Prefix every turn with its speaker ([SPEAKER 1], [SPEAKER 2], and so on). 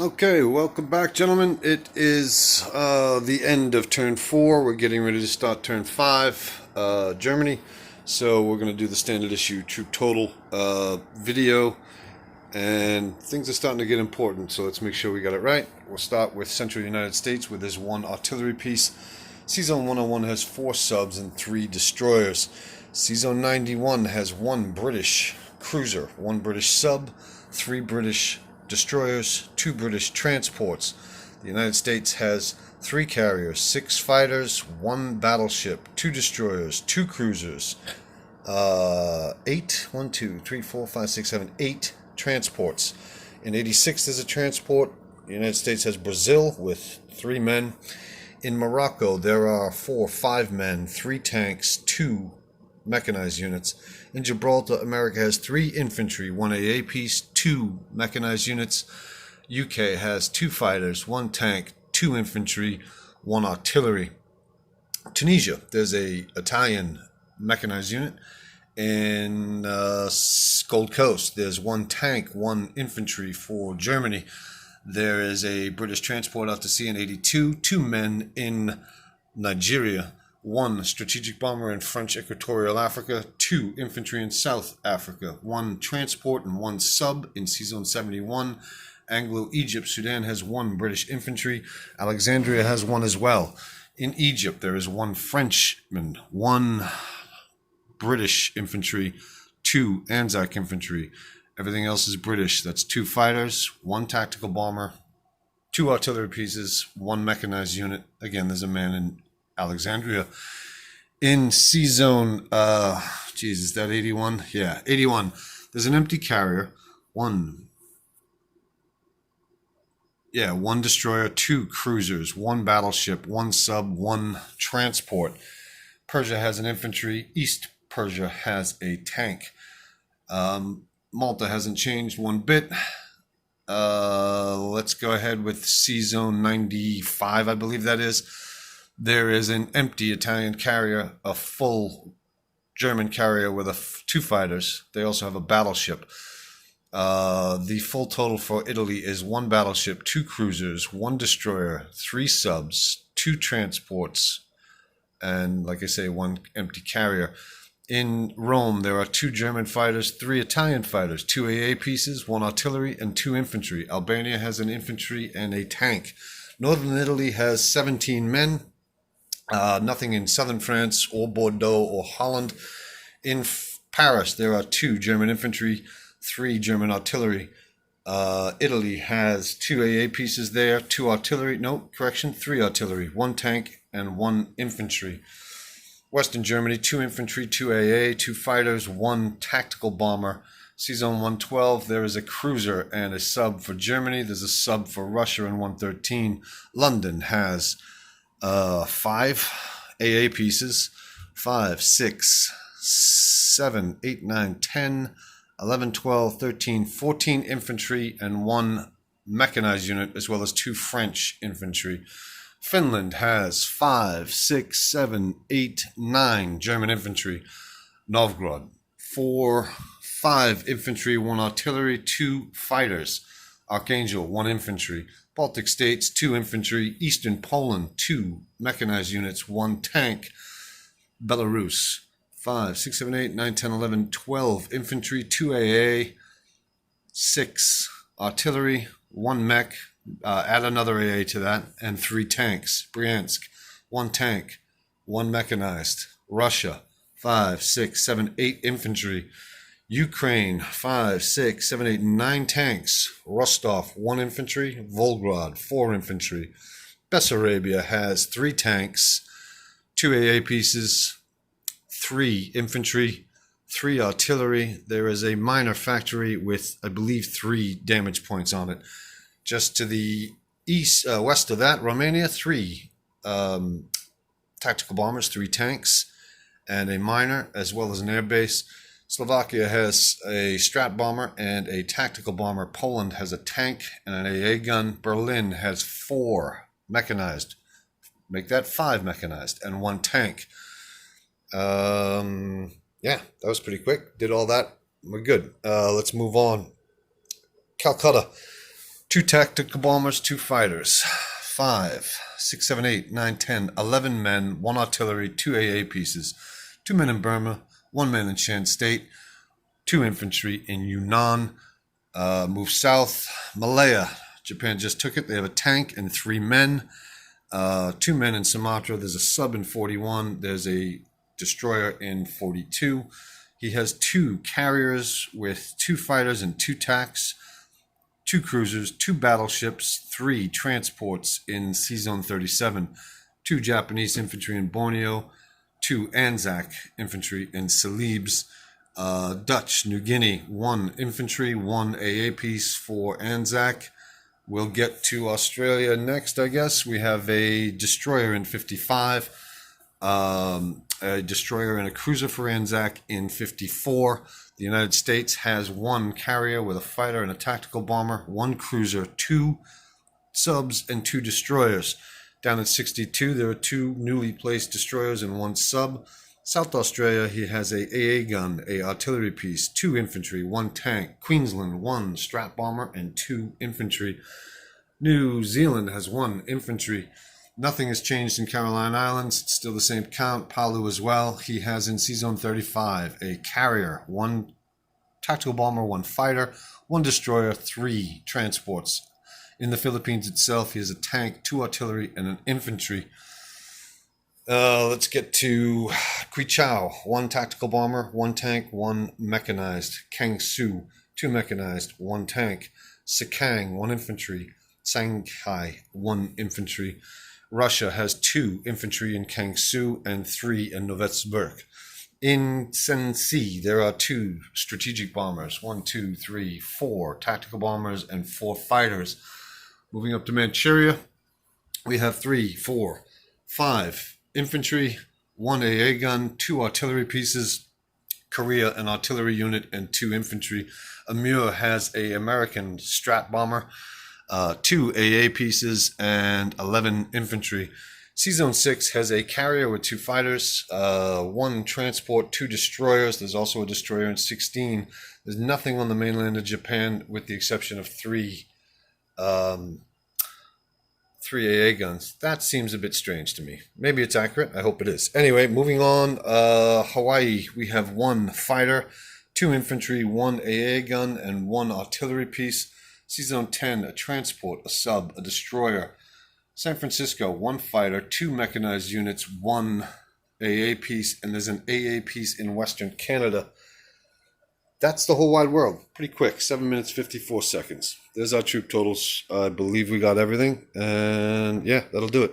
[SPEAKER 1] Okay, welcome back, gentlemen. It is the end of turn 4. We're getting ready to start turn 5, Germany. So we're going to do the standard issue troop total video, and things are starting to get important, so let's make sure we got it right. We'll start with Central United States, where there's one artillery piece. C-Zone 101 has 4 subs and 3 destroyers. C-Zone 91 has 1 British cruiser, 1 British sub, 3 British destroyers, 2 British transports. The United States has 3 carriers, 6 fighters, 1 battleship, 2 destroyers, 2 cruisers, 8, 1, 2, 3, 4, 5, 6, 7, 8 transports. In 86, there's a transport. The United States has Brazil with 3 men. In Morocco, there are 5 men, 3 tanks, 2 mechanized units. In Gibraltar, America has 3 infantry, 1 AA piece, 2 mechanized units. UK has 2 fighters, 1 tank, 2 infantry, 1 artillery. Tunisia, there's a Italian mechanized unit. In Gold Coast, there's 1 tank, 1 infantry for Germany. There is a British transport out to sea in 82, 2 men in Nigeria, 1 strategic bomber in French Equatorial Africa, 2 infantry in South Africa, 1 transport and 1 sub in C-Zone 71. Anglo-Egypt, Sudan has 1 British infantry. Alexandria has 1 as well. In Egypt, there is 1 Frenchman, 1 British infantry, 2 Anzac infantry. Everything else is British. That's 2 fighters, 1 tactical bomber, 2 artillery pieces, 1 mechanized unit. Again, there's a man in Alexandria. In C-Zone, is that 81? Yeah, 81. There's an empty carrier, 1 destroyer, 2 cruisers, 1 battleship, 1 sub, 1 transport. Persia has an infantry. East Persia has a tank. Malta hasn't changed one bit. Let's go ahead with C-Zone 95, I believe that is. There is an empty Italian carrier, a full German carrier with 2 fighters. They also have a battleship. The full total for Italy is 1 battleship, 2 cruisers, 1 destroyer, 3 subs, 2 transports, and like I say, 1 empty carrier. In Rome, there are 2 German fighters, 3 Italian fighters, 2 AA pieces, 1 artillery, and 2 infantry. Albania has an infantry and a tank. Northern Italy has 17 men. Nothing in southern France or Bordeaux or Holland. In Paris, there are 2 German infantry, 3 German artillery. Italy has 2 AA pieces there, 2 artillery, 3 artillery, 1 tank, and 1 infantry. Western Germany, 2 infantry, 2 AA, 2 fighters, 1 tactical bomber. C-Zone 112, there is a cruiser and a sub for Germany. There's a sub for Russia in 113. London has 5 AA pieces, 5, 6, 7, 8, 9, 10, 11, 12, 13, 14 infantry, and 1 mechanized unit, as well as 2 French infantry. Finland has 5, 6, 7, 8, 9 German infantry. Novgorod, 5 infantry, 1 artillery, 2 fighters. Archangel, 1 infantry. Baltic States, 2 infantry. Eastern Poland, 2 mechanized units, 1 tank. Belarus, 5, 6, 7, 8, 9, 10, 11, 12 infantry, 2 AA, 6 artillery, 1 mech. Add another AA to that, and 3 tanks. Bryansk, 1 tank, 1 mechanized. Russia, 5, 6, 7, 8 infantry. Ukraine, 5, 6, 7, 8, 9 tanks. Rostov, 1 infantry. Volgograd, 4 infantry. Bessarabia has 3 tanks, 2 AA pieces, 3 infantry, 3 artillery. There is a minor factory with, I believe, 3 damage points on it. Just to the west of that, Romania, 3 tactical bombers, 3 tanks, and a minor, as well as an airbase. Slovakia has a strat bomber and a tactical bomber. Poland has a tank and an AA gun. Berlin has 4 mechanized. Make that 5 mechanized and 1 tank. Yeah, that was pretty quick. Did all that. We're good. Let's move on. Calcutta. 2 tactical bombers, 2 fighters, 5, 6, 7, 8, 9, 10, 11 men, 1 artillery, 2 AA pieces, 2 men in Burma, 1 man in Shan State, 2 infantry in Yunnan. Move south, Malaya. Japan just took it. They have a tank and 3 men. 2 men in Sumatra. There's a sub in 41. There's a destroyer in 42. He has 2 carriers with 2 fighters and 2 tanks, 2 cruisers, 2 battleships, 3 transports in Sea Zone 37, 2 Japanese infantry in Borneo, 2 Anzac infantry in Celebes, Dutch New Guinea, 1 infantry, 1 AA piece for Anzac. We'll get to Australia next, I guess. We have a destroyer in 55, a destroyer and a cruiser for Anzac in 54. The United States has 1 carrier with a fighter and a tactical bomber, 1 cruiser, 2 subs, and 2 destroyers. Down in 62, there are 2 newly placed destroyers and 1 sub. South Australia, he has a AA gun, a artillery piece, 2 infantry, 1 tank. Queensland, 1 strat bomber and 2 infantry. New Zealand has 1 infantry. Nothing has changed in Caroline Islands. It's still the same count. Palu as well. He has in Sea Zone 35 a carrier, 1 tactical bomber, 1 fighter, 1 destroyer, 3 transports. In the Philippines itself, he has a tank, 2 artillery, and an infantry. Let's get to Quichao. 1 tactical bomber, 1 tank, 1 mechanized. Kangsu, 2 mechanized, 1 tank. Sakang, 1 infantry. Shanghai, 1 infantry. Russia has 2 infantry in Kangsu and 3 in Novetsburg. In Sensi, there are 2 strategic bombers, 1, 2, 3, 4 tactical bombers, and 4 fighters. Moving up to Manchuria, we have 3, 4, 5 infantry, 1 AA gun, 2 artillery pieces, Korea an artillery unit, and 2 infantry. Amur has a American strat bomber, 2 AA pieces, and 11 infantry. Sea Zone 6 has a carrier with 2 fighters, 1 transport, 2 destroyers. There's also a destroyer in 16. There's nothing on the mainland of Japan with the exception of 3 AA guns. That seems a bit strange to me. Maybe it's accurate. I hope it is. Anyway, moving on. Hawaii, we have 1 fighter, 2 infantry, 1 AA gun, and 1 artillery piece. Sea Zone 10, a transport, a sub, a destroyer. San Francisco, 1 fighter, 2 mechanized units, 1 AA piece, and there's an AA piece in Western Canada. That's the whole wide world. Pretty quick, 7 minutes, 54 seconds. There's our troop totals. I believe we got everything. And yeah, that'll do it.